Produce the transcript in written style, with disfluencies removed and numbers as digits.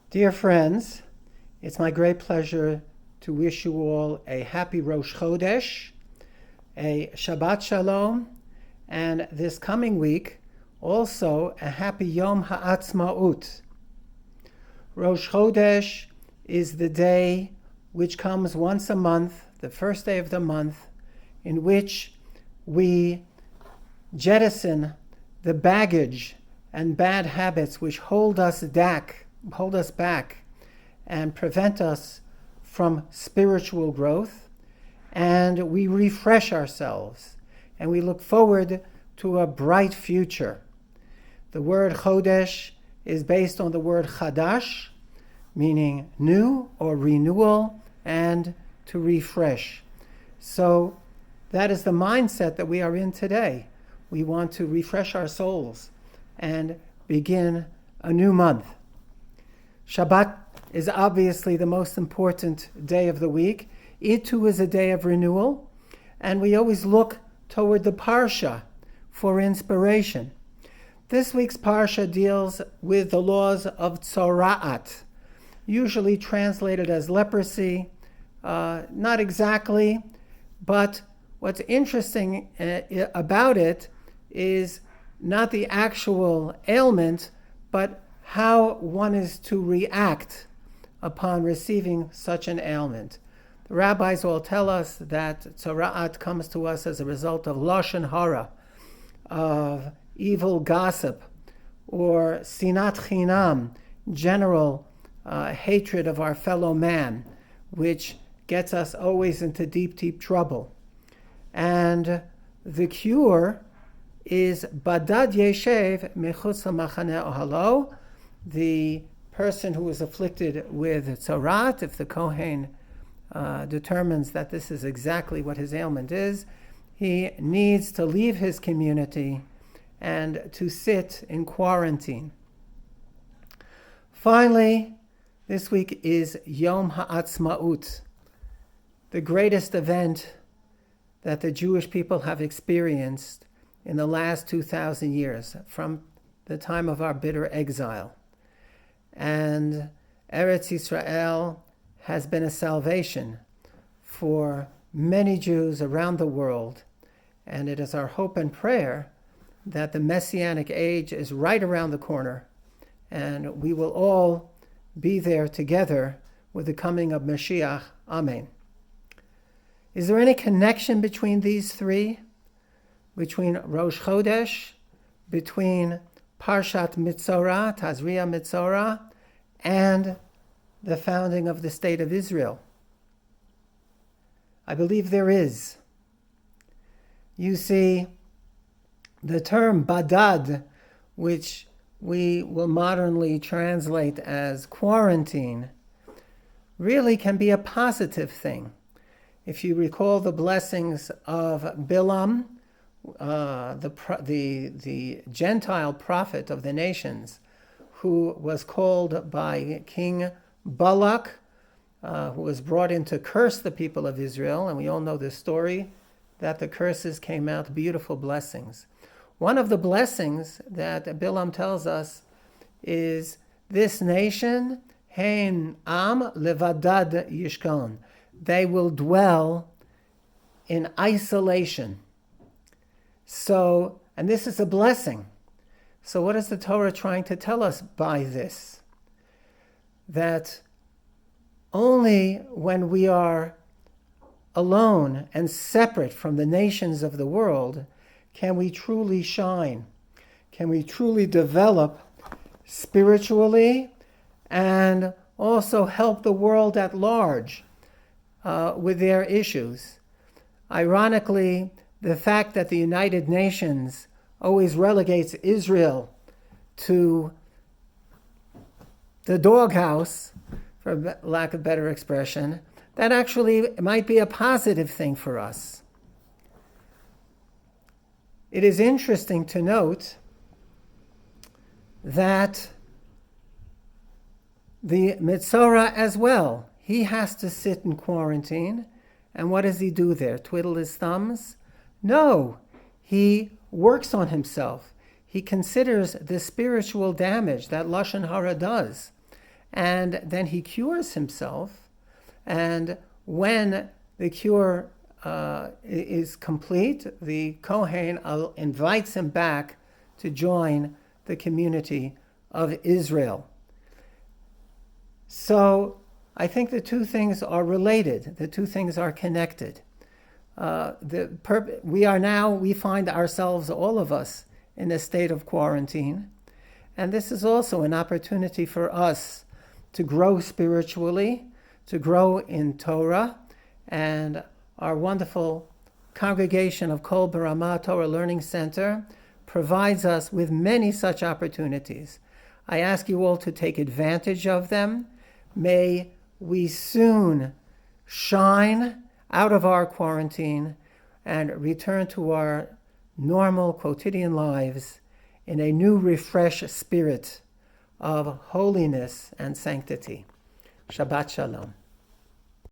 Dear friends, it's my great pleasure to wish you all a happy Rosh Chodesh, a Shabbat Shalom, and this coming week also a happy Yom Ha'atzmaut. Rosh Chodesh is the day which comes once a month, the first day of the month, in which we jettison the baggage and bad habits which hold us back and prevent us from spiritual growth, and we refresh ourselves and we look forward to a bright future. The word Chodesh is based on the word Chadash, meaning new or renewal, and to refresh. So that is the mindset that we are in today. We want to refresh our souls and begin a new month. Shabbat is obviously the most important day of the week. It too is a day of renewal, and we always look toward the Parsha for inspiration. This week's Parsha deals with the laws of Tzora'at, usually translated as leprosy. Not exactly, but what's interesting about it is not the actual ailment, but how one is to react upon receiving such an ailment. The rabbis all tell us that Tzora'at comes to us as a result of Lashon Hara, of evil gossip, or Sinat Chinam, general hatred of our fellow man, which gets us always into deep, deep trouble. And the cure is Badad Yeshev Mechutz HaMachane Ohalo, the person who is afflicted with Tzorat, if the Kohen determines that this is exactly what his ailment is, he needs to leave his community and to sit in quarantine. Finally, this week is Yom Ha'atzmaut, the greatest event that the Jewish people have experienced in the last 2,000 years, from the time of our bitter exile. And Eretz Yisrael has been a salvation for many Jews around the world, and it is our hope and prayer that the Messianic age is right around the corner, and we will all be there together with the coming of Mashiach. Amen. Is there any connection between these three? Between Rosh Chodesh, between Parshat Mitzorah, Tazria Mitzorah, and the founding of the State of Israel? I believe there is. You see, the term badad, which we will modernly translate as quarantine, really can be a positive thing. If you recall the blessings of Bilam, the Gentile prophet of the nations, who was called by King Balak, who was brought in to curse the people of Israel, and we all know the story, that the curses came out beautiful blessings. One of the blessings that Bilam tells us is, this nation, Hein Am Levadad Yishkon, they will dwell in isolation. So, and this is a blessing. So what is the Torah trying to tell us by this? That only when we are alone and separate from the nations of the world can we truly shine, can we truly develop spiritually, and also help the world at large with their issues. Ironically, the fact that the United Nations always relegates Israel to the doghouse, for lack of better expression, that actually might be a positive thing for us. It is interesting to note that the Mitzorah as well, he has to sit in quarantine. And what does he do there? Twiddle his thumbs? No, he works on himself. He considers the spiritual damage that Lashon Hara does. and then he cures himself. And when the cure is complete, the Kohen invites him back to join the community of Israel. So I think the two things are related. The two things are connected. We find ourselves, all of us, in a state of quarantine. And this is also an opportunity for us to grow spiritually, to grow in Torah. And our wonderful congregation of Kol Barama Torah Learning Center provides us with many such opportunities. I ask you all to take advantage of them. May we soon shine out of our quarantine and return to our normal quotidian lives in a new, refreshed spirit of holiness and sanctity. Shabbat Shalom.